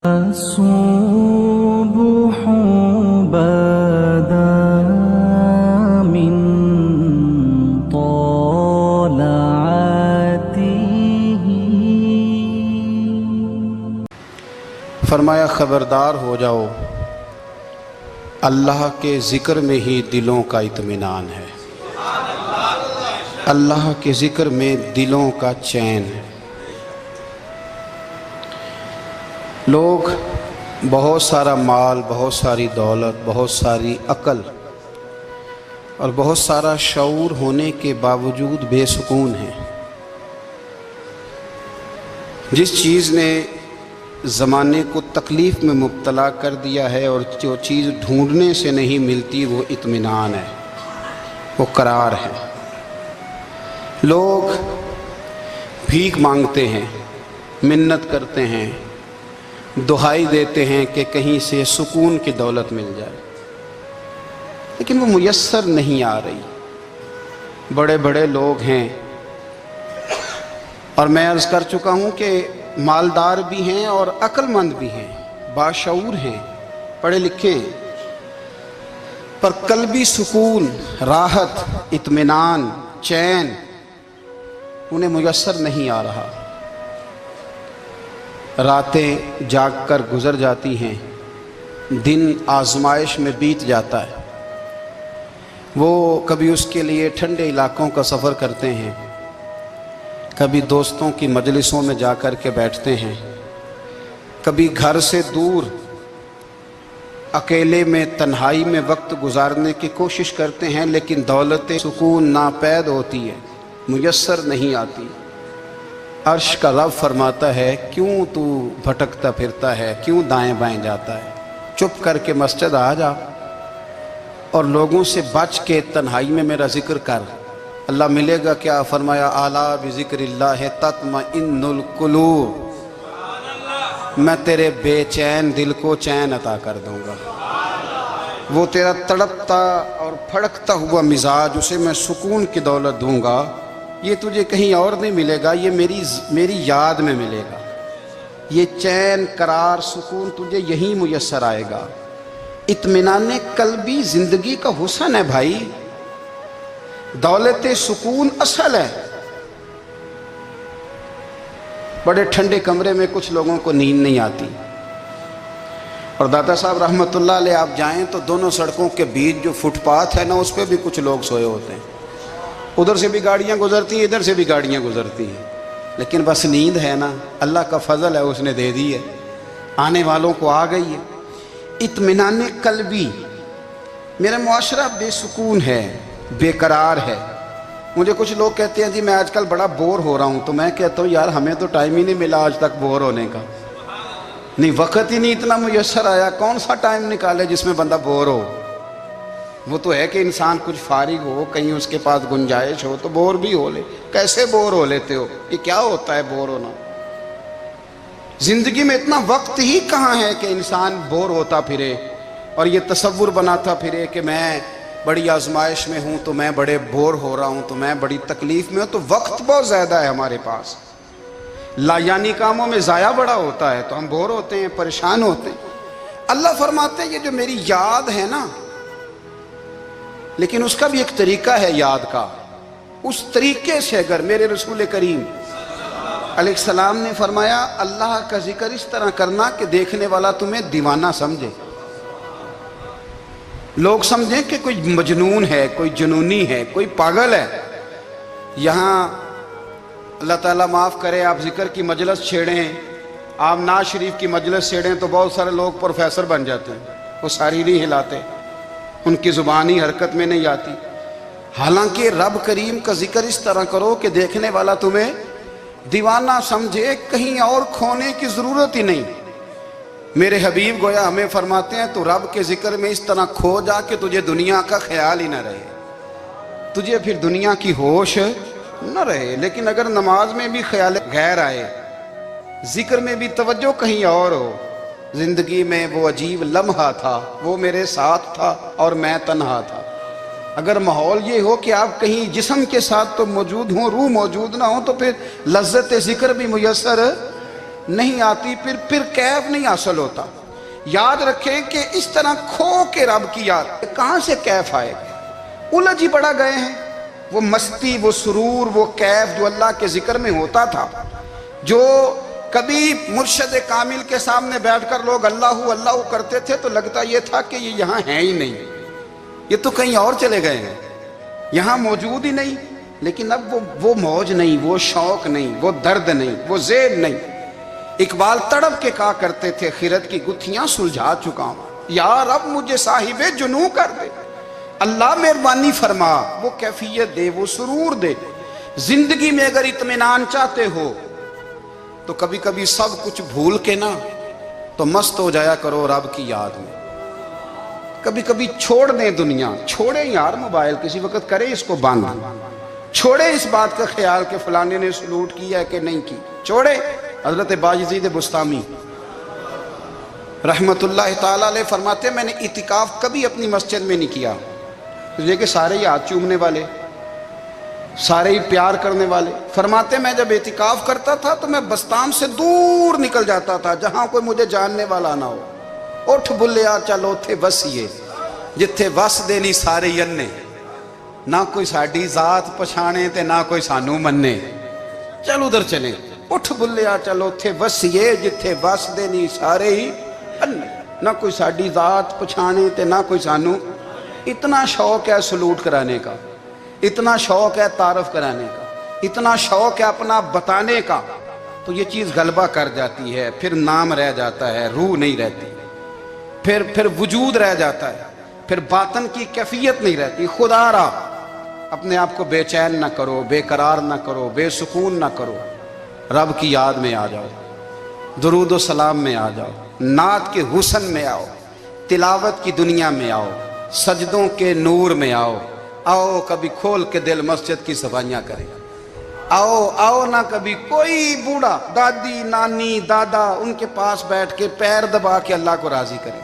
الصبح بدا من طلعته. فرمایا خبردار ہو جاؤ، اللہ کے ذکر میں ہی دلوں کا اطمینان ہے، اللہ کے ذکر میں دلوں کا چین ہے۔ لوگ بہت سارا مال، بہت ساری دولت، بہت ساری عقل اور بہت سارا شعور ہونے کے باوجود بے سکون ہیں۔ جس چیز نے زمانے کو تکلیف میں مبتلا کر دیا ہے اور جو چیز ڈھونڈنے سے نہیں ملتی وہ اطمینان ہے، وہ قرار ہے۔ لوگ بھیک مانگتے ہیں، منت کرتے ہیں، دہائی دیتے ہیں کہ کہیں سے سکون کی دولت مل جائے، لیکن وہ میسر نہیں آ رہی۔ بڑے بڑے لوگ ہیں، اور میں عرض کر چکا ہوں کہ مالدار بھی ہیں اور عقل مند بھی ہیں، باشعور ہیں، پڑھے لکھے ہیں، پر قلبی سکون، راحت، اطمینان، چین انہیں میسر نہیں آ رہا۔ راتیں جاگ کر گزر جاتی ہیں، دن آزمائش میں بیت جاتا ہے۔ وہ کبھی اس کے لیے ٹھنڈے علاقوں کا سفر کرتے ہیں، کبھی دوستوں کی مجلسوں میں جا کر کے بیٹھتے ہیں، کبھی گھر سے دور اکیلے میں تنہائی میں وقت گزارنے کی کوشش کرتے ہیں، لیکن دولت سکون ناپید ہوتی ہے، میسر نہیں آتی۔ عرش کا رب فرماتا ہے، کیوں تو بھٹکتا پھرتا ہے، کیوں دائیں بائیں جاتا ہے؟ چپ کر کے مسجد آ جا اور لوگوں سے بچ کے تنہائی میں میرا ذکر کر۔ اللہ ملے گا کیا؟ فرمایا اعلیٰ بذکر اللہ تطمئن القلوب، میں تیرے بے چین دل کو چین عطا کر دوں گا۔ وہ تیرا تڑپتا اور پھڑکتا ہوا مزاج، اسے میں سکون کی دولت دوں گا۔ یہ تجھے کہیں اور نہیں ملے گا، یہ میری یاد میں ملے گا۔ یہ چین، قرار، سکون تجھے یہیں میسر آئے گا۔ اطمینان قلبی زندگی کا حسن ہے بھائی، دولت سکون اصل ہے۔ بڑے ٹھنڈے کمرے میں کچھ لوگوں کو نیند نہیں آتی، اور داتا صاحب رحمۃ اللہ علیہ آپ جائیں تو دونوں سڑکوں کے بیچ جو فٹ پاتھ ہے نا، اس پہ بھی کچھ لوگ سوئے ہوتے ہیں۔ ادھر سے بھی گاڑیاں گزرتی ہیں، ادھر سے بھی گاڑیاں گزرتی ہیں، لیکن بس نیند ہے نا، اللہ کا فضل ہے، اس نے دے دی ہے، آنے والوں کو آ گئی ہے۔ اطمینان قلبی، میرا معاشرہ بے سکون ہے، بے قرار ہے۔ مجھے کچھ لوگ کہتے ہیں جی میں آج کل بڑا بور ہو رہا ہوں، تو میں کہتا ہوں یار ہمیں تو ٹائم ہی نہیں ملا آج تک بور ہونے کا، نہیں وقت ہی نہیں اتنا میسر آیا، کون سا ٹائم نکالے جس میں بندہ بور ہو؟ وہ تو ہے کہ انسان کچھ فارغ ہو، کہیں اس کے پاس گنجائش ہو تو بور بھی ہو لے۔ کیسے بور ہو لیتے ہو؟ یہ کیا ہوتا ہے بور ہونا؟ زندگی میں اتنا وقت ہی کہاں ہے کہ انسان بور ہوتا پھرے اور یہ تصور بناتا پھرے کہ میں بڑی آزمائش میں ہوں تو میں بڑے بور ہو رہا ہوں، تو میں بڑی تکلیف میں ہوں۔ تو وقت بہت زیادہ ہے ہمارے پاس، لایانی کاموں میں ضائع بڑا ہوتا ہے، تو ہم بور ہوتے ہیں، پریشان ہوتے ہیں۔ اللہ فرماتے ہیں یہ جو میری یاد ہے نا، لیکن اس کا بھی ایک طریقہ ہے یاد کا، اس طریقے سے اگر میرے رسول کریم علیہ السلام نے فرمایا اللہ کا ذکر اس طرح کرنا کہ دیکھنے والا تمہیں دیوانہ سمجھے، لوگ سمجھیں کہ کوئی مجنون ہے، کوئی جنونی ہے، کوئی پاگل ہے۔ یہاں اللہ تعالیٰ معاف کرے، آپ ذکر کی مجلس چھیڑیں، آپ نعت شریف کی مجلس چھیڑیں تو بہت سارے لوگ پروفیسر بن جاتے ہیں، وہ ساری نہیں ہلاتے، ان کی زبان ہی حرکت میں نہیں آتی۔ حالانکہ رب کریم کا ذکر اس طرح کرو کہ دیکھنے والا تمہیں دیوانہ سمجھے، کہیں اور کھونے کی ضرورت ہی نہیں۔ میرے حبیب گویا ہمیں فرماتے ہیں تو رب کے ذکر میں اس طرح کھو جا کہ تجھے دنیا کا خیال ہی نہ رہے، تجھے پھر دنیا کی ہوش نہ رہے۔ لیکن اگر نماز میں بھی خیال غیر آئے، ذکر میں بھی توجہ کہیں اور ہو، زندگی میں وہ عجیب لمحہ تھا، وہ میرے ساتھ تھا اور میں تنہا تھا۔ اگر ماحول یہ ہو کہ آپ کہیں جسم کے ساتھ تو موجود ہوں، روح موجود نہ ہو، تو پھر لذت ذکر بھی میسر نہیں آتی پھر کیف نہیں حاصل ہوتا۔ یاد رکھیں کہ اس طرح کھو کے رب کی یاد کہاں سے کیف آئے گا؟ الجھ ہی بڑا گئے ہیں۔ وہ مستی، وہ سرور، وہ کیف جو اللہ کے ذکر میں ہوتا تھا، جو کبھی مرشد کامل کے سامنے بیٹھ کر لوگ اللہ اللہ کرتے تھے تو لگتا یہ تھا کہ یہ یہاں ہیں ہی نہیں، یہ تو کہیں اور چلے گئے ہیں، یہاں موجود ہی نہیں۔ لیکن اب وہ موج نہیں، وہ شوق نہیں، وہ درد نہیں، وہ ذیل نہیں۔ اقبال تڑپ کے کہا کرتے تھے خیرت کی گتھیاں سلجھا چکا ہوں، یا رب مجھے صاحب جنوں کر دے، اللہ مہربانی فرما، وہ کیفیت دے، وہ سرور دے۔ زندگی میں اگر اطمینان چاہتے ہو تو کبھی کبھی سب کچھ بھول کے نا تو مست ہو جایا کرو رب کی یاد میں۔ کبھی کبھی چھوڑ دیں دنیا، چھوڑیں یار موبائل، کسی وقت کریں اس کو بند، چھوڑیں اس بات کا خیال کہ فلانے نے سلوٹ کیا ہے کہ نہیں کی، چھوڑیں۔ حضرت باجزید بستامی رحمت اللہ تعالیٰ علیہ فرماتے ہیں میں نے اعتکاف کبھی اپنی مسجد میں نہیں کیا، اس لیے کہ سارے ہی ہاتھ چومنے والے، سارے ہی پیار کرنے والے۔ فرماتے میں جب اعتکاف کرتا تھا تو میں بستام سے دور نکل جاتا تھا جہاں کوئی مجھے جاننے والا نہ ہو۔ اٹھ بلیا چلو تھے وسیے جتھے وس دینی سارے ینے، نہ کوئی ساڈی ذات پچھانے تے نہ کوئی سانو مننے، چلو ادھر چلیں۔ اٹھ بلیا چلو تھے وسیے جتھے وس دینی سارے ہی انے، نہ کوئی ساڈی ذات پچھانے تے نہ کوئی سانو۔ اتنا شوق ہے سلوٹ کرانے کا، اتنا شوق ہے تعارف کرانے کا، اتنا شوق ہے اپنا بتانے کا، تو یہ چیز غلبہ کر جاتی ہے، پھر نام رہ جاتا ہے، روح نہیں رہتی، پھر وجود رہ جاتا ہے، پھر باطن کی کیفیت نہیں رہتی۔ خدا را اپنے آپ کو بے چین نہ کرو، بے قرار نہ کرو، بے سکون نہ کرو، رب کی یاد میں آ جاؤ، درود و سلام میں آ جاؤ، نعت کے حسن میں آؤ، تلاوت کی دنیا میں آؤ، سجدوں کے نور میں آؤ، آؤ کبھی کھول کے دل مسجد کی صفائیاں کریں، آؤ نہ کبھی کوئی بوڑھا دادی نانی دادا ان کے پاس بیٹھ کے پیر دبا کے اللہ کو راضی کرے۔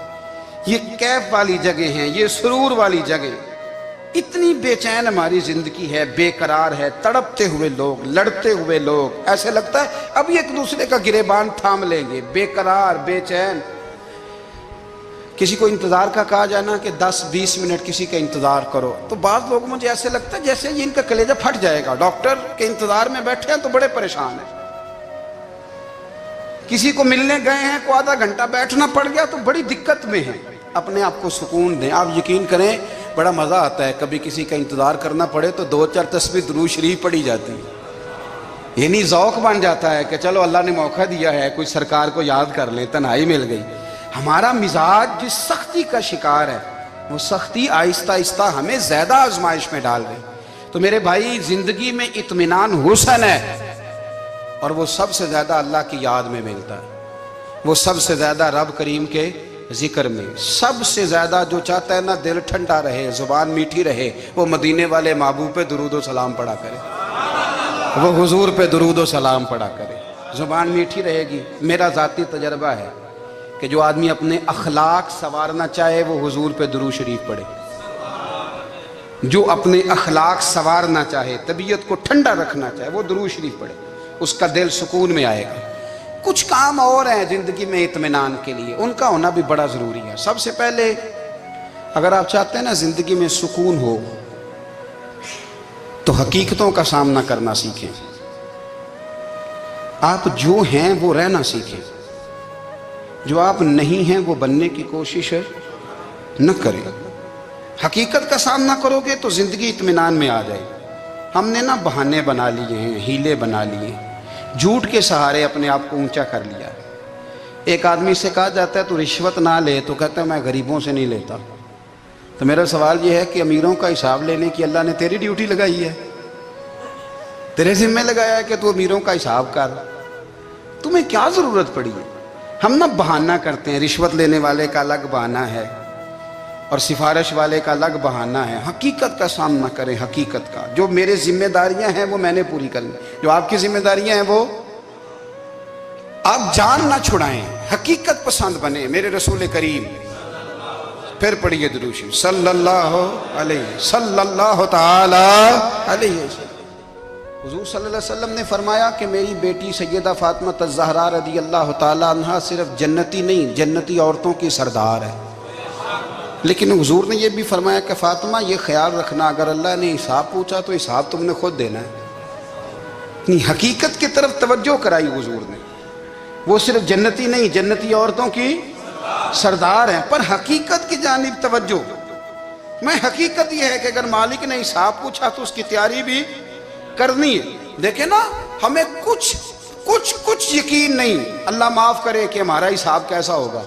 یہ کیف والی جگہ ہیں، یہ سرور والی جگہ۔ اتنی بے چین ہماری زندگی ہے، بے قرار ہے، تڑپتے ہوئے لوگ، لڑتے ہوئے لوگ، ایسے لگتا ہے ابھی ایک دوسرے کا گریبان تھام لیں گے، بے قرار بے چین۔ کسی کو انتظار کا کہا جائے نا کہ 10-20 منٹ کسی کا انتظار کرو تو بعض لوگ مجھے ایسے لگتا ہے جیسے یہ ان کا کلیجہ پھٹ جائے گا، ڈاکٹر کے انتظار میں بیٹھے ہیں تو بڑے پریشان ہیں۔ کسی کو ملنے گئے ہیں کو آدھا گھنٹہ بیٹھنا پڑ گیا تو بڑی دقت میں ہیں۔ اپنے آپ کو سکون دیں۔ آپ یقین کریں بڑا مزہ آتا ہے، کبھی کسی کا انتظار کرنا پڑے تو 2-4 تسبیح درود شریف پڑھی جاتی ہے، یعنی ذوق بن جاتا ہے کہ چلو اللہ نے موقع دیا ہے، کوئی سرکار کو یاد کر لیں، تنہائی مل گئی۔ ہمارا مزاج جس سختی کا شکار ہے وہ سختی آہستہ آہستہ ہمیں زیادہ آزمائش میں ڈال گئی۔ تو میرے بھائی زندگی میں اطمینان حسن ہے، اور وہ سب سے زیادہ اللہ کی یاد میں ملتا ہے، وہ سب سے زیادہ رب کریم کے ذکر میں۔ سب سے زیادہ جو چاہتا ہے نا دل ٹھنڈا رہے، زبان میٹھی رہے، وہ مدینے والے محبوب پہ درود و سلام پڑھا کرے، وہ حضور پہ درود و سلام پڑھا کرے، زبان میٹھی رہے گی۔ میرا ذاتی تجربہ ہے کہ جو آدمی اپنے اخلاق سنوارنا چاہے وہ حضور پہ درود شریف پڑھے، جو اپنے اخلاق سنوارنا چاہے، طبیعت کو ٹھنڈا رکھنا چاہے، وہ درود شریف پڑھے، اس کا دل سکون میں آئے گا۔ کچھ کام اور ہیں زندگی میں اطمینان کے لیے، ان کا ہونا بھی بڑا ضروری ہے۔ سب سے پہلے اگر آپ چاہتے ہیں نا زندگی میں سکون ہو تو حقیقتوں کا سامنا کرنا سیکھیں، آپ جو ہیں وہ رہنا سیکھیں، جو آپ نہیں ہیں وہ بننے کی کوشش نہ کریں۔ حقیقت کا سامنا کرو گے تو زندگی اطمینان میں آ جائے۔ ہم نے نا بہانے بنا لیے ہیں، ہیلے بنا لیے، جھوٹ کے سہارے اپنے آپ کو اونچا کر لیا۔ ایک آدمی سے کہا جاتا ہے تو رشوت نہ لے، تو کہتا ہے میں غریبوں سے نہیں لیتا۔ تو میرا سوال یہ ہے کہ امیروں کا حساب لینے کی اللہ نے تیری ڈیوٹی لگائی ہے، تیرے ذمہ لگایا ہے کہ تو امیروں کا حساب کر، تمہیں کیا ضرورت پڑی ہے؟ ہم نہ بہانہ کرتے ہیں، رشوت لینے والے کا الگ بہانہ ہے اور سفارش والے کا الگ بہانہ ہے۔ حقیقت کا سامنا کریں، حقیقت کا۔ جو میرے ذمہ داریاں ہیں وہ میں نے پوری کرنی، جو آپ کی ذمہ داریاں ہیں وہ آپ جان نہ چھڑائیں، حقیقت پسند بنیں۔ میرے رسول کریم پھر پڑھیے درود شریف صلی اللہ علیہ تعالی علیہ وسلم۔ حضور صلی اللہ علیہ وسلم نے فرمایا کہ میری بیٹی سیدہ فاطمہ الزہرا رضی اللہ تعالی عنہا صرف جنتی نہیں، جنتی عورتوں کی سردار ہے۔ لیکن حضور نے یہ بھی فرمایا کہ فاطمہ یہ خیال رکھنا اگر اللہ نے حساب پوچھا تو حساب تم نے خود دینا ہے۔ حقیقت کی طرف توجہ کرائی حضور نے، وہ صرف جنتی نہیں، جنتی عورتوں کی سردار ہیں، پر حقیقت کی جانب توجہ۔ میں حقیقت یہ ہے کہ اگر مالک نے حساب پوچھا تو اس کی تیاری بھی کرنی ہے۔ دیکھیں نا، ہمیں کچھ یقین نہیں، اللہ معاف کرے کہ ہمارا حساب کیسا ہوگا،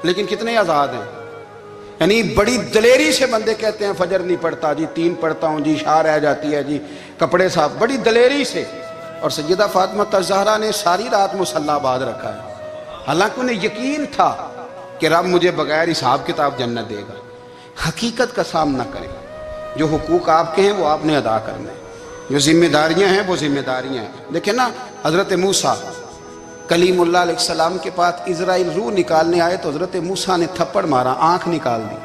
لیکن کتنے آزاد ہیں۔ یعنی بڑی دلیری سے بندے کہتے ہیں فجر نہیں پڑھتا جی، 3 پڑھتا ہوں جی، شاہ رہ جاتی ہے جی، کپڑے صاف، بڑی دلیری سے۔ اور سیدہ فاطمہ الزہرا نے ساری رات مصلی باندھ رکھا ہے، حالانکہ انہیں یقین تھا کہ رب مجھے بغیر حساب کتاب جنت دے گا۔ حقیقت کا سامنا کریں، جو حقوق آپ کے ہیں وہ آپ نے ادا کرنے ہیں، جو ذمہ داریاں ہیں وہ ذمہ داریاں ہیں۔ دیکھیں نا، حضرت موسیٰ کلیم اللہ علیہ السلام کے پاس اسرائیل روح نکالنے آئے تو حضرت موسیٰ نے تھپڑ مارا، آنکھ نکال دی،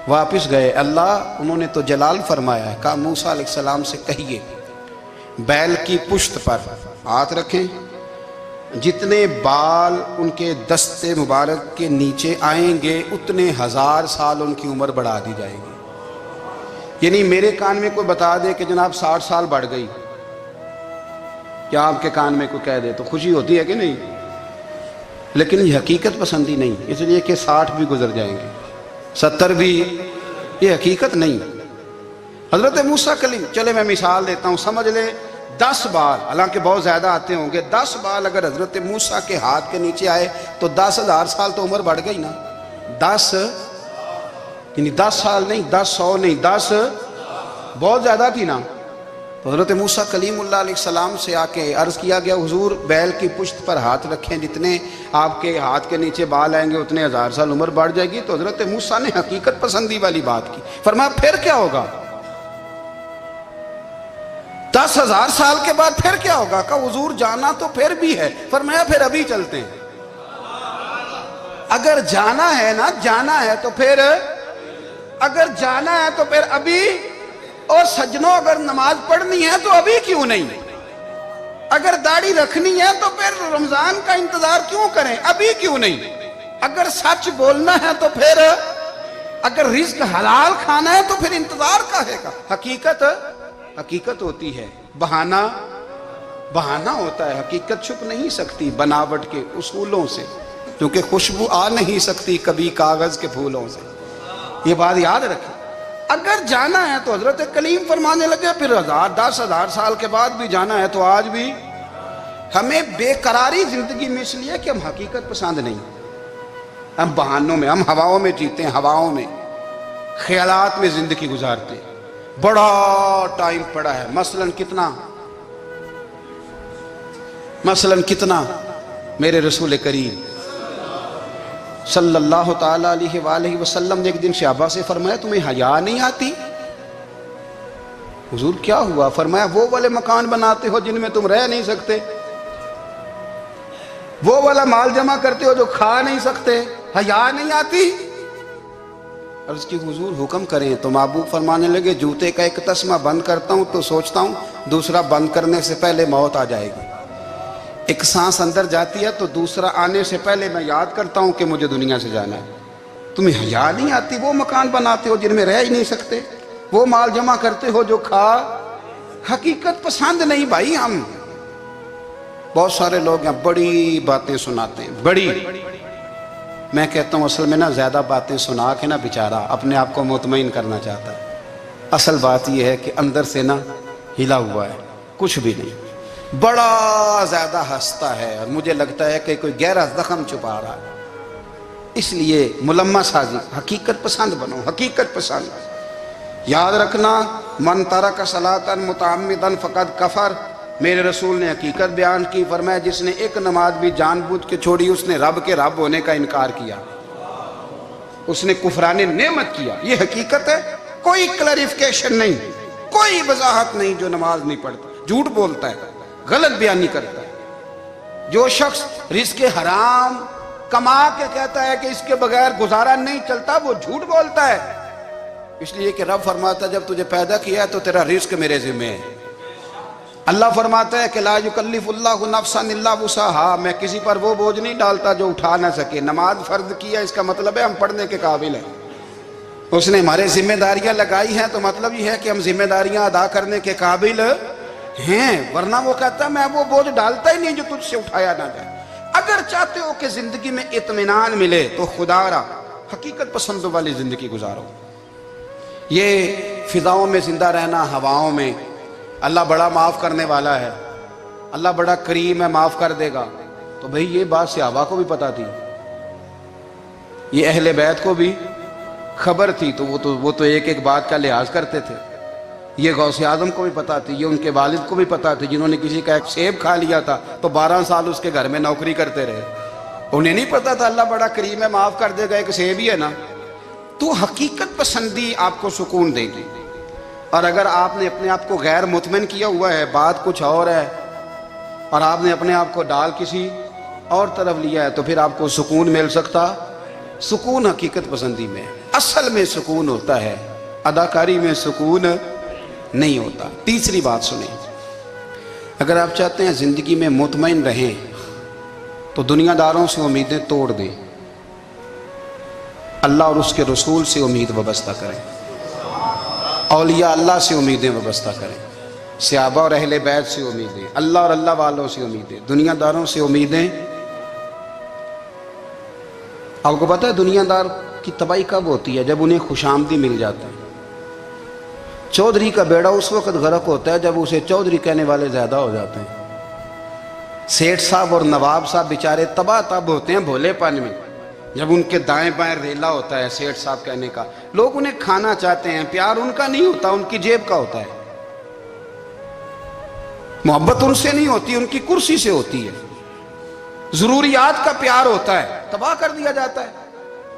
واپس گئے۔ اللہ انہوں نے تو جلال فرمایا ہے، کہا موسیٰ علیہ السلام سے کہیے بیل کی پشت پر ہاتھ رکھیں، جتنے بال ان کے دست مبارک کے نیچے آئیں گے اتنے 1000 سال ان کی عمر بڑھا دی جائے گی۔ یعنی میرے کان میں کوئی بتا دے کہ جناب 60 سال بڑھ گئی، کیا آپ کے کان میں کوئی کہہ دے تو خوشی ہوتی ہے کہ نہیں؟ لیکن یہ حقیقت پسندی نہیں، اس لیے کہ 60 بھی گزر جائیں گے، 70 بھی، یہ حقیقت نہیں۔ حضرت موسیٰ کلیم، چلے میں مثال دیتا ہوں، سمجھ لے 10 بال، حالانکہ بہت زیادہ آتے ہوں گے، 10 بال اگر حضرت موسیٰ کے ہاتھ کے نیچے آئے تو 10,000 سال تو عمر بڑھ گئی نا۔ 10 یعنی 10 سال نہیں، 10 100 نہیں، 10 بہت زیادہ تھی نا۔ تو حضرت موسیٰ کلیم اللہ علیہ السلام سے آ کے عرض کیا گیا، حضور بیل کی پشت پر ہاتھ رکھیں، جتنے آپ کے ہاتھ کے نیچے بال آئیں گے اتنے 1000 سال عمر بڑھ جائے گی۔ تو حضرت موسیٰ نے حقیقت پسندی والی بات کی، فرمایا پھر کیا ہوگا؟ 10,000 سال کے بعد پھر کیا ہوگا؟ کہا حضور جانا تو پھر بھی ہے، فرمایا پھر ابھی چلتے ہیں۔ اگر جانا ہے نا، جانا ہے تو پھر، اگر جانا ہے تو پھر ابھی۔ اور سجنوں، اگر نماز پڑھنی ہے تو ابھی کیوں نہیں؟ اگر داڑھی رکھنی ہے تو پھر رمضان کا انتظار کیوں کریں، ابھی کیوں نہیں؟ اگر سچ بولنا ہے تو پھر، اگر رزق حلال کھانا ہے تو پھر انتظار کاہے کا؟ حقیقت ہوتی ہے، بہانہ ہوتا ہے، حقیقت چھپ نہیں سکتی بناوٹ کے اصولوں سے، کیونکہ خوشبو آ نہیں سکتی کبھی کاغذ کے پھولوں سے۔ یہ بات یاد رکھیں، اگر جانا ہے تو حضرت کلیم فرمانے لگے پھر 10,000 سال کے بعد بھی جانا ہے تو آج بھی۔ ہمیں بے قراری زندگی میں اس لیے کہ ہم حقیقت پسند نہیں، ہم بہانوں میں، ہم ہواؤں میں جیتے ہیں، ہواؤں میں، خیالات میں زندگی گزارتے ہیں۔ بڑا ٹائم پڑا ہے، مثلاً کتنا میرے رسول کریم صلی اللہ تعالیٰ علیہ وآلہ وسلم نے ایک دن صحابہ سے فرمایا تمہیں حیا نہیں آتی؟ حضور کیا ہوا؟ فرمایا وہ والے مکان بناتے ہو جن میں تم رہ نہیں سکتے، وہ والا مال جمع کرتے ہو جو کھا نہیں سکتے، حیا نہیں آتی؟ عرض کی حضور حکم کریں تو محبوب فرمانے لگے جوتے کا ایک تسمہ بند کرتا ہوں تو سوچتا ہوں دوسرا بند کرنے سے پہلے موت آ جائے گی، ایک سانس اندر جاتی ہے تو دوسرا آنے سے پہلے میں یاد کرتا ہوں کہ مجھے دنیا سے جانا ہے۔ تمہیں حیا نہیں آتی؟ وہ مکان بناتے ہو جن میں رہ ہی نہیں سکتے، وہ مال جمع کرتے ہو جو کھا۔ حقیقت پسند نہیں بھائی ہم۔ بہت سارے لوگ ہیں بڑی باتیں سناتے ہیں، بڑی، میں کہتا ہوں اصل میں نا زیادہ باتیں سنا کے نا بیچارہ اپنے آپ کو مطمئن کرنا چاہتا ہے، اصل بات یہ ہے کہ اندر سے نا ہلا ہوا ہے، کچھ بھی نہیں، بڑا زیادہ ہنستا ہے اور مجھے لگتا ہے کہ کوئی گہرا زخم چھپا رہا ہے۔ اس لیے ملمہ سازی، حقیقت پسند بنو، حقیقت پسند۔ یاد رکھنا من ترک صلاۃ متعمدا فقد کفر، میرے رسول نے حقیقت بیان کی، فرمایا جس نے ایک نماز بھی جان بوجھ کے چھوڑی اس نے رب کے رب ہونے کا انکار کیا، اس نے کفران نعمت کیا۔ یہ حقیقت ہے، کوئی کلیریفیکیشن نہیں، کوئی وضاحت نہیں۔ جو نماز نہیں پڑھتا، جھوٹ بولتا ہے، غلط بیانی کرتا ہے، جو شخص رزق حرام کما کے کہتا ہے کہ اس کے بغیر گزارا نہیں چلتا، وہ جھوٹ بولتا ہے۔ اس لیے کہ رب فرماتا جب تجھے پیدا کیا ہے تو تیرا رزق میرے ذمہ ہے، اللہ فرماتا ہے کہ لا یکلف اللہ نفسا الا وسعہا، میں کسی پر وہ بوجھ نہیں ڈالتا جو اٹھا نہ سکے۔ نماز فرض کیا، اس کا مطلب ہے ہم پڑھنے کے قابل ہیں، اس نے ہمارے ذمہ داریاں لگائی ہیں، تو مطلب یہ ہے کہ ہم ذمہ داریاں ادا کرنے کے قابل ہیں، ورنہ وہ کہتا ہے میں وہ بوجھ ڈالتا ہی نہیں جو تجھ سے اٹھایا نہ جائے۔ اگر چاہتے ہو کہ زندگی میں اطمینان ملے تو خدا را حقیقت پسندوں والی زندگی گزارو۔ یہ فضاؤں میں زندہ رہنا، ہواؤں میں، اللہ بڑا معاف کرنے والا ہے، اللہ بڑا کریم ہے، معاف کر دے گا، تو بھئی یہ بات صحابہ کو بھی پتا تھی، یہ اہل بیت کو بھی خبر تھی، تو وہ تو ایک ایک بات کا لحاظ کرتے تھے۔ یہ غوث اعظم کو بھی پتا تھی، یہ ان کے والد کو بھی پتا تھی، جنہوں نے کسی کا ایک سیب کھا لیا تھا تو 12 سال اس کے گھر میں نوکری کرتے رہے، انہیں نہیں پتا تھا اللہ بڑا کریم ہے، معاف کر دے گا، ایک سیب ہی ہے نا۔ تو حقیقت پسندی آپ کو سکون دے گی، اور اگر آپ نے اپنے آپ کو غیر مطمئن کیا ہوا ہے، بات کچھ اور ہے، اور آپ نے اپنے آپ کو ڈال کسی اور طرف لیا ہے، تو پھر آپ کو سکون مل سکتا؟ سکون حقیقت پسندی میں، اصل میں سکون ہوتا ہے، اداکاری میں سکون نہیں ہوتا۔ تیسری بات سنیں، اگر آپ چاہتے ہیں زندگی میں مطمئن رہیں تو دنیا داروں سے امیدیں توڑ دیں، اللہ اور اس کے رسول سے امید وابستہ کریں، اولیاء اللہ سے امیدیں وابستہ کریں، صحابہ اور اہل بیت سے امیدیں، اللہ اور اللہ والوں سے امیدیں، دنیا داروں سے امیدیں۔ آپ کو پتہ ہے دنیا دار کی تباہی کب ہوتی ہے؟ جب انہیں خوش آمدی مل جاتا ہے۔ چودھری کا بیڑا اس وقت غرق ہوتا ہے جب اسے چودھری کہنے والے زیادہ ہو جاتے ہیں۔ سیٹھ صاحب اور نواب صاحب بیچارے تباہ تب ہوتے ہیں بھولے پن میں، جب ان کے دائیں بائیں ریلا ہوتا ہے سیٹھ صاحب کہنے کا، لوگ انہیں کھانا چاہتے ہیں، پیار ان کا نہیں ہوتا، ان کی جیب کا ہوتا ہے، محبت ان سے نہیں ہوتی، ان کی کرسی سے ہوتی ہے، ضروریات کا پیار ہوتا ہے، تباہ کر دیا جاتا ہے۔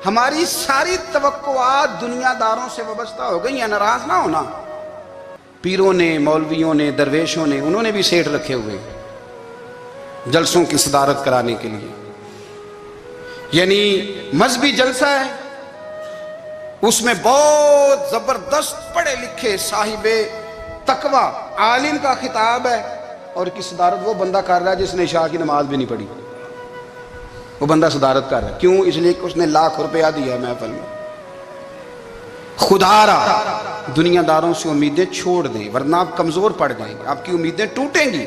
ہماری ساری توقعات دنیا داروں سے وابستہ ہو گئی ہیں، ناراض نہ ہونا۔ پیروں نے، مولویوں نے، درویشوں نے، انہوں نے بھی سیٹھ رکھے ہوئے ہیں جلسوں کی صدارت کرانے کے لیے، یعنی مذہبی جلسہ ہے، اس میں بہت زبردست پڑھے لکھے صاحب تقوی عالم کا خطاب ہے، اور کی صدارت وہ بندہ کر رہا ہے جس نے عشاء کی نماز بھی نہیں پڑھی، وہ بندہ صدارت کر رہا ہے، کیوں؟ اس لیے کہ اس نے لاکھ روپیہ دیا ہے محفل میں۔ خدا را دنیا داروں سے امیدیں چھوڑ دیں، ورنہ آپ کمزور پڑ جائیں گے، آپ کی امیدیں ٹوٹیں گی۔